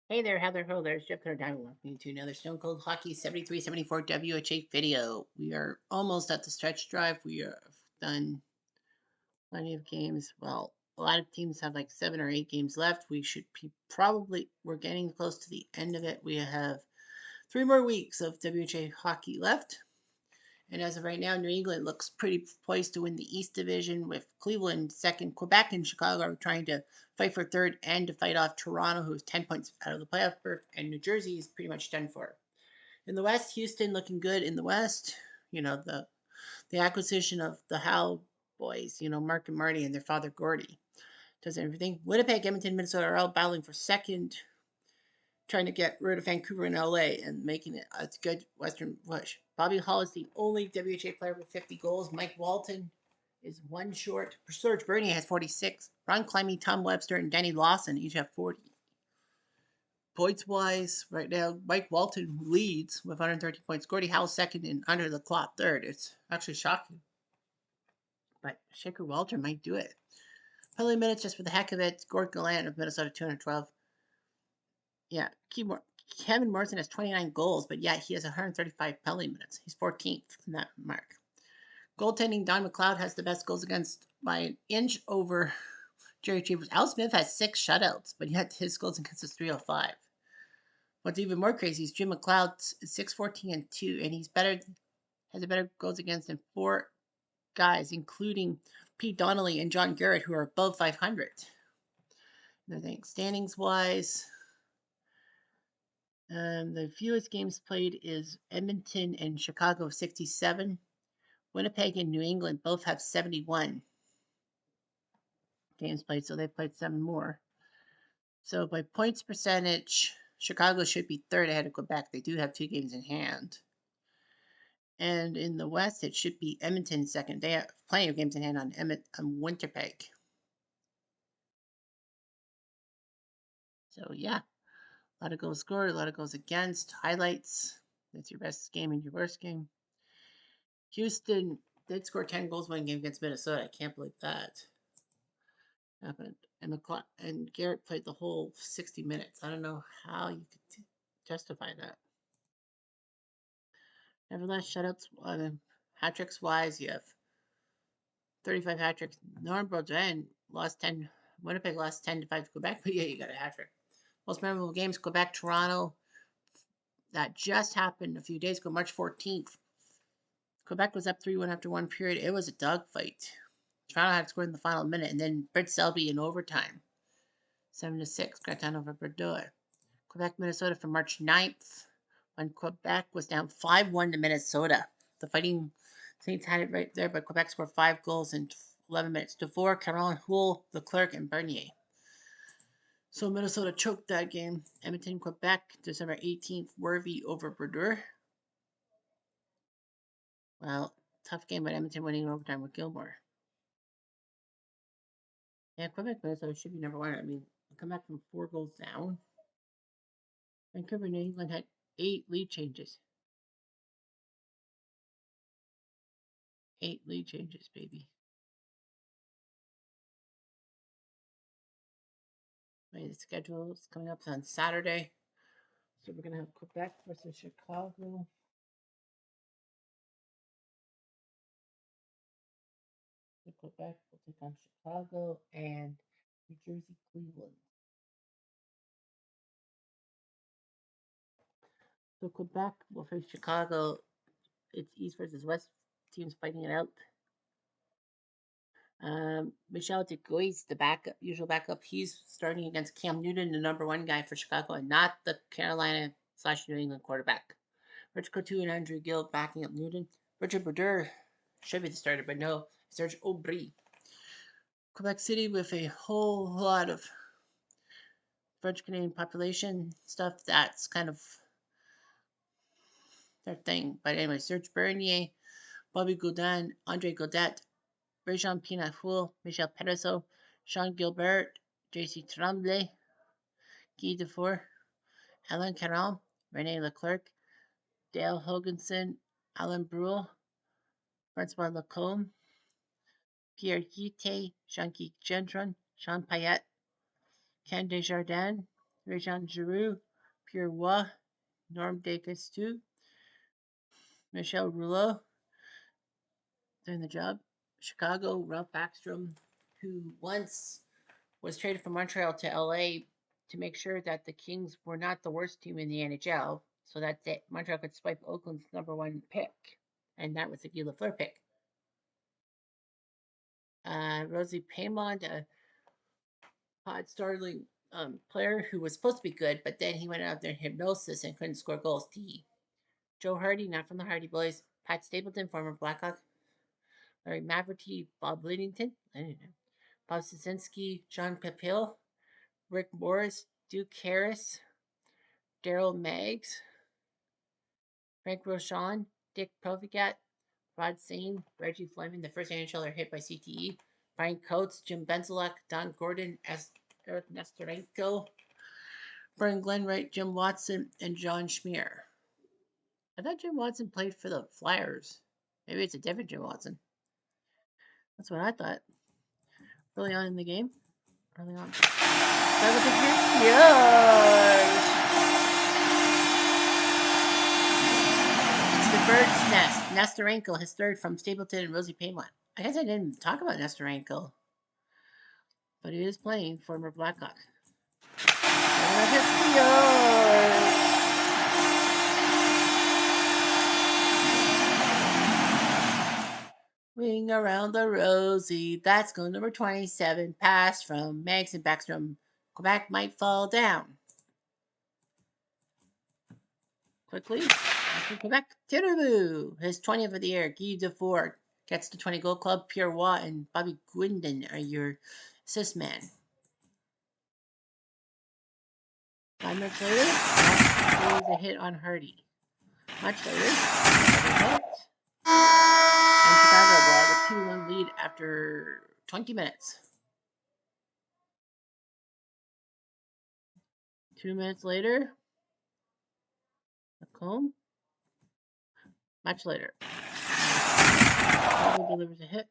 Hey there, Heather. Ho, there's Jeff Cutter down. Welcome to another Stone Cold Hockey 73-74 WHA video. We are almost at the stretch drive. We have done plenty of games. Well, a lot of teams have like 7 or 8 games left. We should be we're getting close to the end of it. We have 3 more weeks of WHA hockey left. And as of right now, New England looks pretty poised to win the East Division with Cleveland second. Quebec and Chicago are trying to fight for third and to fight off Toronto, who's 10 points out of the playoff berth, and New Jersey is pretty much done for. In the West, Houston looking good in the West. You know, the acquisition of the Howe boys, Mark and Marty and their father Gordy does everything. Winnipeg, Edmonton, Minnesota are all battling for second, trying to get rid of Vancouver and LA and making it a good Western push. Bobby Hall is the only WHA player with 50 goals. Mike Walton is one short. Serge Bernier has 46. Ron Clemmy, Tom Webster, and Danny Lawson each have 40. Points wise, right now, Mike Walton leads with 113 points. Gordie Howe second and under the clock third. It's actually shocking. But Shaker Walter might do it. Penalty minutes just for the heck of it. Gord Gallant of Minnesota, 212. Yeah, Kevin Morrison has 29 goals, but yet he has 135 penalty minutes. He's 14th in that mark. Goaltending, Don McLeod has the best goals against by an inch over Jerry Chambers. Al Smith has 6 shutouts, but yet his goals against is 305. What's even more crazy is Jim McLeod's 614 and 2, and has a better goals against than 4 guys, including Pete Donnelly and John Garrett, who are above 500. I think standings wise, the fewest games played is Edmonton and Chicago, 67. Winnipeg and New England both have 71 games played, so they've played 7 more. So by points percentage, Chicago should be third ahead of Quebec. They do have 2 games in hand. And in the West, it should be Edmonton second. They have plenty of games in hand on Winnipeg. So yeah, a lot of goals scored, a lot of goals against. Highlights. That's your best game and your worst game. Houston did score 10 goals one game against Minnesota. I can't believe that happened. And Garrett played the whole 60 minutes. I don't know how you could justify that. Nevertheless, shutouts, hat tricks wise, you have 35 hat tricks. Norm Baudin lost 10. Winnipeg lost 10-5 to Quebec, but yeah, you got a hat trick. Most memorable games: Quebec, Toronto. That just happened a few days ago, March 14th. Quebec was up 3-1 after one period. It was a dogfight. Toronto had scored in the final minute, and then Brett Selby in overtime. 7-6, got down over Bordeaux. Quebec, Minnesota from March 9th, when Quebec was down 5-1 to Minnesota. The Fighting Saints had it right there, but Quebec scored 5 goals in 11 minutes. Devore, Caron, Houle, Leclerc, and Bernier. So Minnesota choked that game. Edmonton, Quebec, December 18th, Worthy over Bordeaux. Well, tough game, but Edmonton winning in overtime with Gilmore. Yeah, Quebec, Minnesota should be number 1. I mean, come back from 4 goals down. Vancouver, New England had 8 lead changes. 8 lead changes, baby. The schedule is coming up on Saturday. So we're going to have Quebec versus Chicago. So Quebec will take on Chicago and New Jersey, Cleveland. So Quebec will face Chicago. It's East versus West teams fighting it out. Michel Degois, the backup, usual backup, he's starting against Cam Newton, the number 1 guy for Chicago, and not the Carolina/New England quarterback. Rich Couture and Andrew Gill backing up Newton. Richard Brodeur should be the starter, but no, Serge Aubry. Quebec City with a whole lot of French Canadian population stuff. That's kind of their thing. But anyway, Serge Bernier, Bobby Gaudin, Andre Godet, Réjean Pinafoul, Michel Peresso, Sean Gilbert, J.C. Tremblay, Guy Dufour, Alain Caron, René Leclerc, Dale Hoganson, Alan Brule, Francois Lacombe, Pierre Guite, Jean-Guy Gendron, Jean Payette, Ken Desjardins, Réjean Giroux, Pierre Roy, Norm Descastus, Michel Rouleau doing the job. Chicago, Ralph Backstrom, who once was traded from Montreal to LA to make sure that the Kings were not the worst team in the NHL, so that Montreal could swipe Oakland's #1 pick, and that was the Guy Lafleur pick. Rosie Paymont, a Pod Starling player who was supposed to be good, but then he went out there in hypnosis and couldn't score goals. Joe Hardy, not from the Hardy Boys. Pat Stapleton, former Blackhawk. Larry Maverty, Bob Lidington, I don't know. Bob Szynski, John Papil, Rick Morris, Duke Harris, Daryl Maggs, Frank Rochon, Dick Profigat, Rod Sain, Reggie Fleming, the first NHLer hit by CTE, Brian Coates, Jim Benzelak, Don Gordon, Eric Nestorenko, Brian Glenwright, Jim Watson, and John Schmier. I thought Jim Watson played for the Flyers. Maybe it's a different Jim Watson. That's what I thought. Early on in the game. Early on. Yes! It's the bird's nest. Nestorenko, his third from Stapleton and Rosie Paymont. I guess I didn't talk about Nestorenko, but he is playing former Blackhawk. Ring around the rosy. That's goal number 27. Pass from Maggs and Backstrom. Quebec might fall down. Quickly. After Quebec. Tiraboo. His 20th of the year. Guy Dufort gets the 20 goal club. Pierre Roy and Bobby Gwindon are your assist man. 5 minutes later, there was a hit on Hardy. Much later, hit. And Chicago will have a 2-1 lead after 20 minutes. 2 minutes later, Lacombe. Much later, Chicago delivers a hit.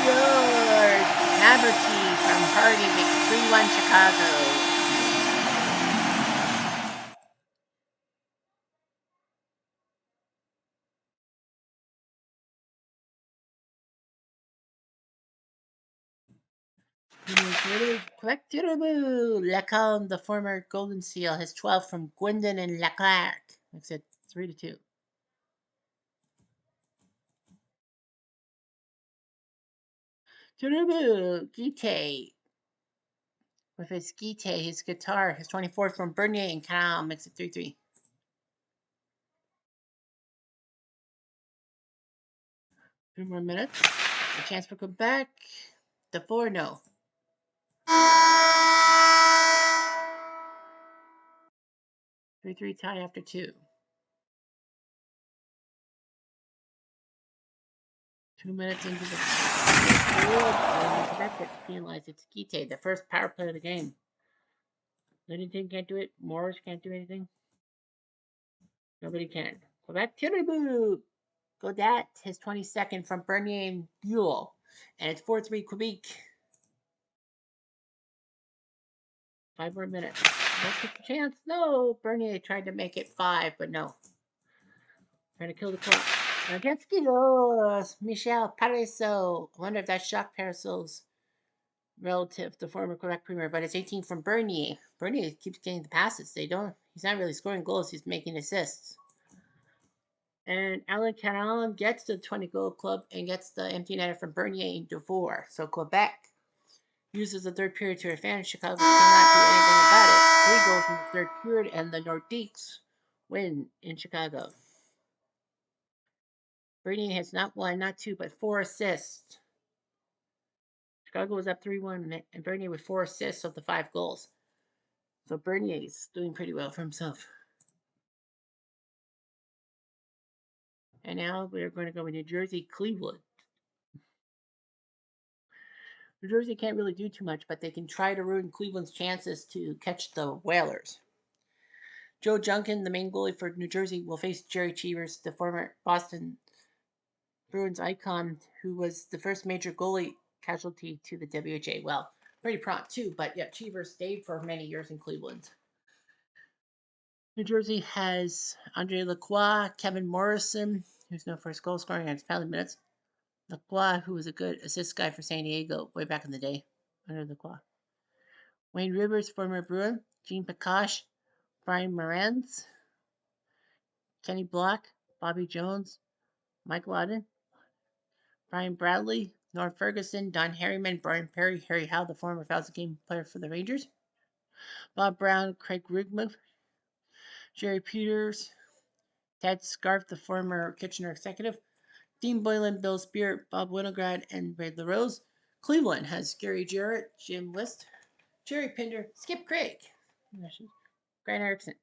Yours! Maverty from Hardy makes 3-1 Chicago. Quebec Tiraboo! Lacombe, the former Golden Seal, has 12 from Gwendon and Leclerc. Makes it 3-2. Tiraboo! Guite. With his Guite, his guitar, his 24 from Bernier and Canal makes it 3-3. 2 more minutes. A chance for Quebec. The 4-0. 3-3 tie after 2. 2 minutes into the field, and Quebec gets penalized. It's Guite, the first power play of the game. Livingston can't do it. Morris can't do anything. Nobody can. Quebec Tiraboo! Godat, his 22nd from Bernier and Buell. And it's 4-3 Quebec. 5 more minutes. That's a chance. No! Bernier tried to make it 5, but no. Trying to kill the clock. Against Kilos, Michel Pariseau. I wonder if that's Jacques Pariseau's relative, the former Quebec premier, but it's 18 from Bernier. Bernier keeps getting the passes. He's not really scoring goals, he's making assists. And Alan Canal gets the 20 goal club and gets the empty netter from Bernier and Dufour. So Quebec uses the third period to advantage. Chicago cannot do anything about it. 3 goals in the third period, and the Nordiques win in Chicago. Bernier has not 1, not 2, but 4 assists. Chicago was up 3-1, and Bernier with 4 assists of the 5 goals. So Bernier's doing pretty well for himself. And now we're going to go with New Jersey, Cleveland. New Jersey can't really do too much, but they can try to ruin Cleveland's chances to catch the Whalers. Joe Junkin, the main goalie for New Jersey, will face Jerry Cheevers, the former Boston Bruins icon, who was the first major goalie casualty to the WHA. Well, pretty prompt too. But yeah, Cheever stayed for many years in Cleveland. New Jersey has Andre Lacroix, Kevin Morrison, who's known for his goal scoring and his penalty minutes. Lacroix, who was a good assist guy for San Diego way back in the day, under Lacroix. Wayne Rivers, former Bruin. Gene Pakash, Brian Morantz, Kenny Block, Bobby Jones, Mike Ladden, Brian Bradley, Norm Ferguson, Don Harriman, Brian Perry, Harry Howe, the former thousand game player for the Rangers, Bob Brown, Craig Rigman, Jerry Peters, Ted Scarf, the former Kitchener executive, Dean Boylan, Bill Spear, Bob Winograd, and Ray LaRose. Cleveland has Gary Jarrett, Jim List, Jerry Pinder, Skip Craig, Grant Erickson,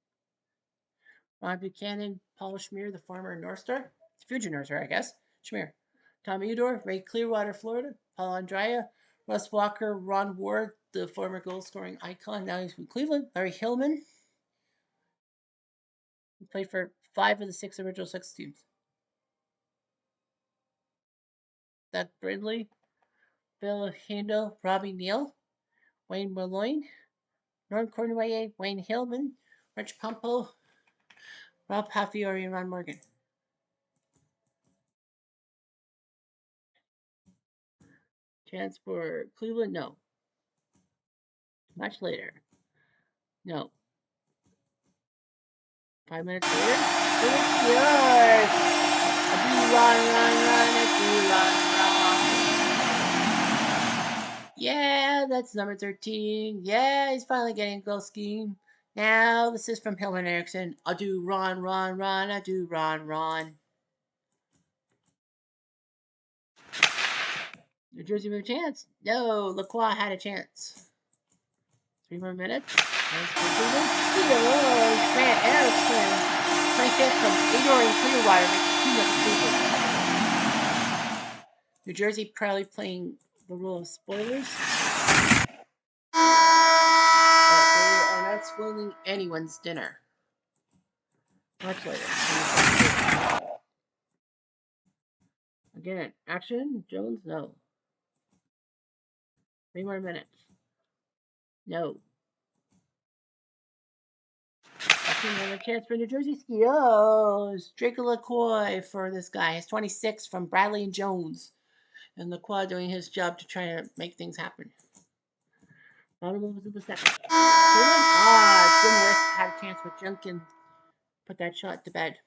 Ron Buchanan, Paul Schmier, the former North Star, future North Star, I guess, Schmier, Tom Udor, Ray Clearwater, Florida, Paul Andrea, Russ Walker, Ron Ward, the former goal-scoring icon, now he's from Cleveland, Larry Hillman, he played for 5 of the 6 original 6 teams. Doug Brindley, Bill Handel, Robbie Neal, Wayne Malloy, Norm Cornway, Wayne Hillman, Rich Pumpo, Rob Halfiori, and Ron Morgan. Chance for Cleveland? No. Much later. No. 5 minutes later? It's yours! I do run, I do run. Yeah, that's number 13. Yeah, he's finally getting a goal scheme. Now, this is from Hillman Erickson. I do run, I do run. New Jersey with a chance? No, Lacroix had a chance. 3 more minutes. Grant Erickson, 25th from Ador and Clearwater, makes 2-0 Cleveland. New Jersey proudly playing the role of spoilers. But they are not spoiling anyone's dinner. Much later. Again, action. Jones, no. 3 more minutes. No. Another chance for New Jersey Skios. Drake LaCroix for this guy. He's 26 from Bradley and Jones. And LaCroix doing his job to try to make things happen. Bottom of the second. Jim West had a chance with Junkin. Put that shot to bed.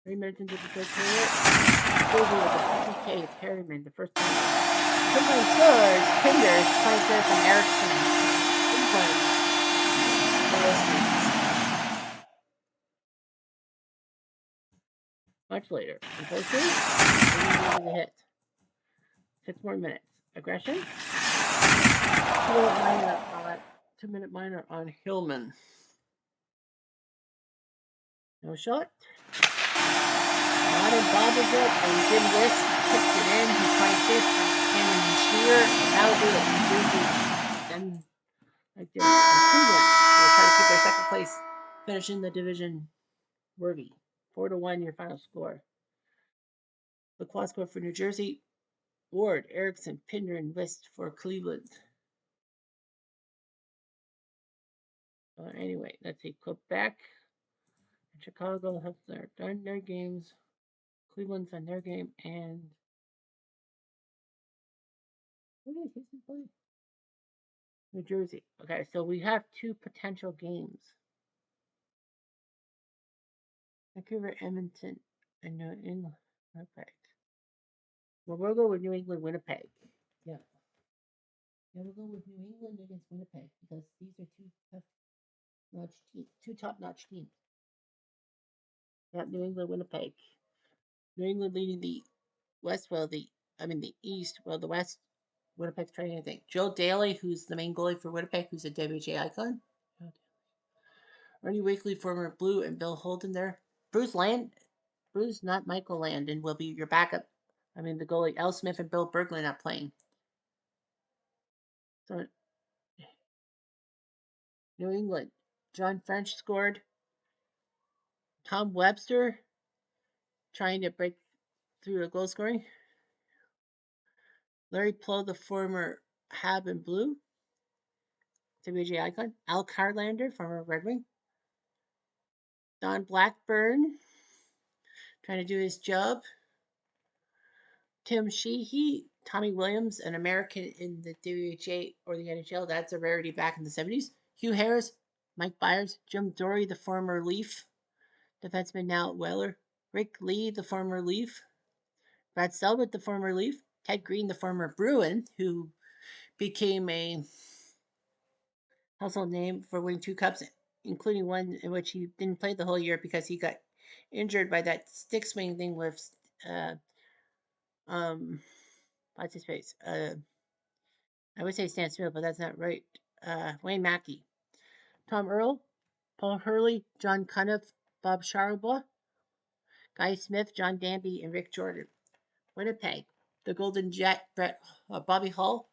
3 minutes into the third period. Over with the PK of Harriman, the first time. Combined scores. Fingers, 23rd from Erickson. Much later. Unfortunately, the hit. 6 more minutes. Aggression. 2-minute minor on Hillman. No shot. Not in Bobbitt, and Jim West puts it in. He's 25th from Cannon and Shear. That'll do it. Then, like this. Cleveland will try to keep their second place, finishing the division worthy. 4-1, your final score. The quad score for New Jersey. Ward, Erickson, Pinder, and West for Cleveland. Anyway, let's see. Quebec and Chicago have done their games. Cleveland's done their game, and who did Houston play? New Jersey. Okay, so we have 2 potential games. Vancouver, Edmonton, and New England. Okay. Well, we'll go with New England, Winnipeg. Yeah. Yeah, we'll go with New England against Winnipeg because these are 2 top-notch teams. Yeah, New England, Winnipeg. New England leading the West, the East, the West. Winnipeg's trying anything. Joe Daly, who's the main goalie for Winnipeg, who's a WHA icon. Ernie Wakely, former Blue, and Bill Holden there. Bruce, not Michael Landon, will be your backup. The goalie. Al Smith and Bill Berglund not playing. So, New England. John French scored. Tom Webster trying to break through a goal scoring. Larry Plow, the former Hab and Blue, WHA icon. Al Carlander, former Red Wing. Don Blackburn, trying to do his job. Tim Sheehy, Tommy Williams, an American in the WHA or the NHL. That's a rarity back in the 70s. Hugh Harris, Mike Byers, Jim Dory, the former Leaf defenseman now at Whaler. Rick Lee, the former Leaf. Brad Selwood, the former Leaf. Ted Green, the former Bruin, who became a household name for winning 2 cups, including one in which he didn't play the whole year because he got injured by that stick swing thing with uh, what's his face? I would say Stan Smith, but that's not right. Wayne Mackey, Tom Earl, Paul Hurley, John Cuniff, Bob Sharbois, Guy Smith, John Danby, and Rick Jordan. Winnipeg, the Golden Jet, Bobby Hull.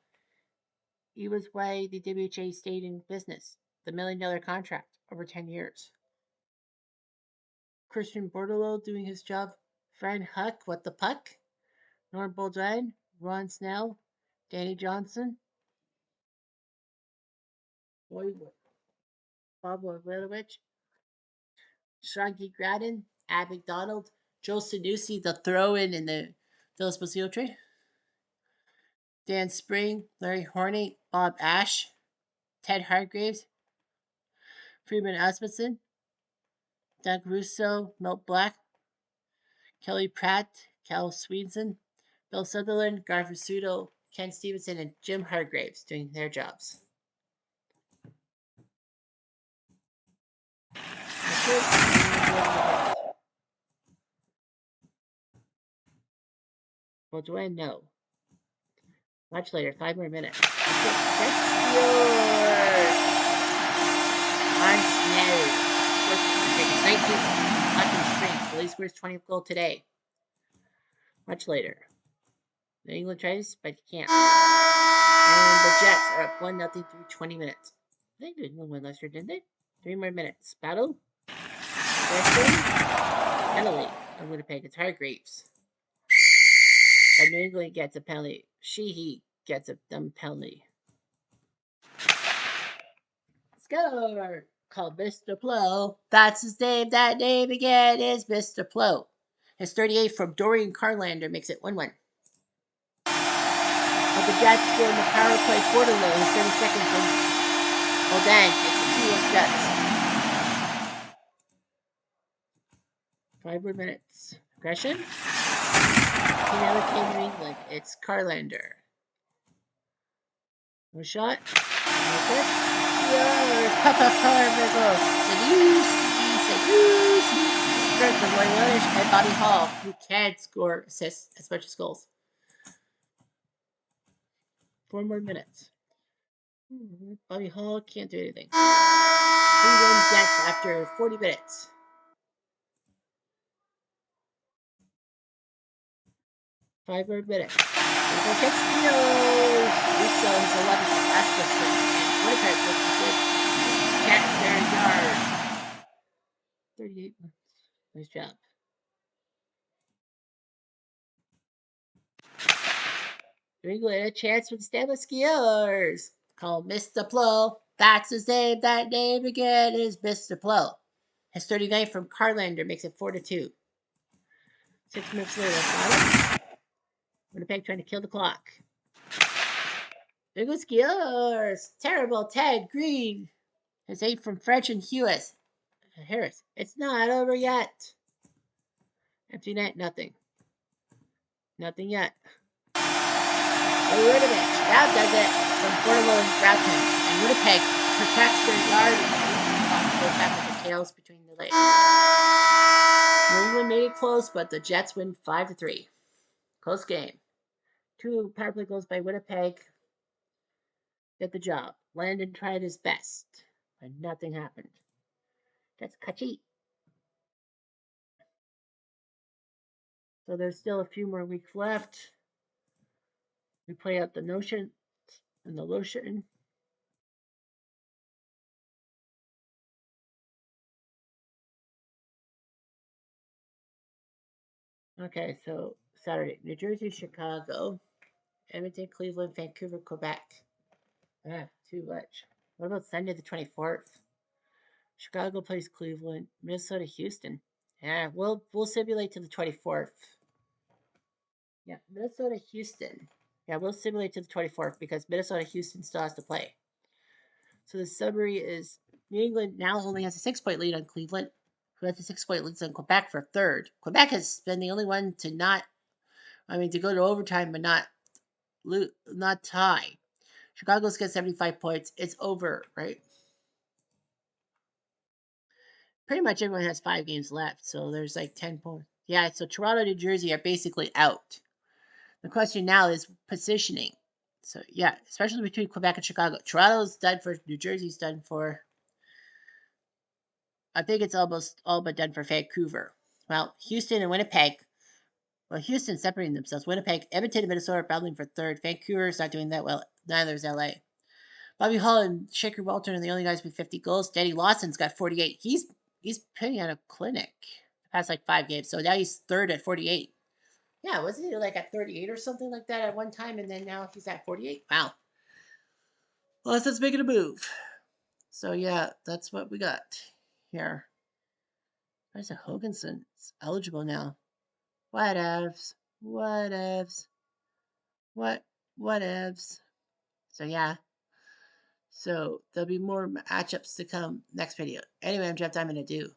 He was why the WHA stayed in business. The $1 million contract over 10 years. Christian Bordelot doing his job. Fran Huck, what the puck? Norm Baudouin, Ron Snell, Danny Johnson, Bob Wojtowicz, Shanky Gradden, Ab McDonald, Joe Sanusi, the throw-in the Phillips Basile trade. Dan Spring, Larry Horney, Bob Ash, Ted Hargraves, Freeman Asmussen, Doug Russo, Milt Black, Kelly Pratt, Cal Sweenson, Bill Sutherland, Garth Rizzuto, Ken Stevenson, and Jim Hargraves doing their jobs. Well, do I know? Much later, 5 more minutes. That's yours. On Snow. 19th, Hawkins Springs. Philly scores 20th goal today. Much later. New England tries, but you can't. And the Jets are up 1-0 through 20 minutes. I think New England won last year, didn't they? 3 more minutes. Battle. Penalty on Winnipeg. It's Hargraves. But New England gets a penalty. Sheehy gets a dumb penalty. Score! Called Mr. Plow. That's his name. That name again is Mr. Plow. His 38 from Dorian Carlander makes it 1-1. But the Jets score in the power play Bordelot. His 32nd from Odan makes it 2-1 Jets. 5 more minutes. Aggression. Another came New England. It's Carlander. No shot. No good. Papa Carmichael. Seduce. From Roy Williams and Bobby Hall, who can score assists as much as goals. 4 more minutes. Bobby Hall can't do anything. 3-1 Jets after 40 minutes. Five more minutes. Russo is 11th. Asmussen and Winnipeg looking good. Cat their yard. 38 minutes. Nice job. New England a chance for the Stanley Skiers. Called Mr. Plow. That's his name. That name again is Mr. Plow. His 39 from Carlander makes it 4-2. 6 minutes later, Winnipeg trying to kill the clock. New England Skiers. Terrible Ted Green. His 8 from French and Harris. It's not over yet. Empty net, nothing. Nothing yet. Winnipeg. That does it from Bordelot and Gratton. And Winnipeg protects their yard and goes back with the tails between the legs. New England made it close, but the Jets win 5-3. Close game. 2 power play goals by Winnipeg. Get the job. Landon tried his best, but nothing happened. That's Kachi. So there's still a few more weeks left. We play out the notion and the lotion. Okay, so Saturday, New Jersey, Chicago. Edmonton, Cleveland, Vancouver, Quebec. Ah, too much. What about Sunday the 24th? Chicago plays Cleveland, Minnesota, Houston. Yeah, we'll simulate to the 24th. Yeah, Minnesota, Houston. Yeah, we'll simulate to the 24th because Minnesota, Houston still has to play. So the summary is New England now only has a 6 point lead on Cleveland, who has a 6 point lead on Quebec for third. Quebec has been the only one to not, to go to overtime but not tie. Chicago's got 75 points. It's over, right? Pretty much everyone has 5 games left, so there's like 10 points. Yeah, so Toronto, New Jersey are basically out. The question now is positioning. So yeah, especially between Quebec and Chicago. Toronto's done for. New Jersey's done for. I think it's almost all but done for Vancouver. Well, Houston and Winnipeg. Well, Houston's separating themselves. Winnipeg, Edmonton, and Minnesota are battling for third. Vancouver's not doing that well. Neither is LA. Bobby Hull and Shaker Walton are the only guys with 50 goals. Danny Lawson's got 48. He's putting on a clinic the past like 5 games. So now he's third at 48. Yeah, wasn't he like at 38 or something like that at one time, and then now he's at 48? Wow. Well, let's make it a move. So yeah, that's what we got here. There's a Hoganson's eligible now. Whatevs. Whatevs. Whatevs. So yeah. So there'll be more matchups to come next video. Anyway, I'm Jeff Diamond. Adieu.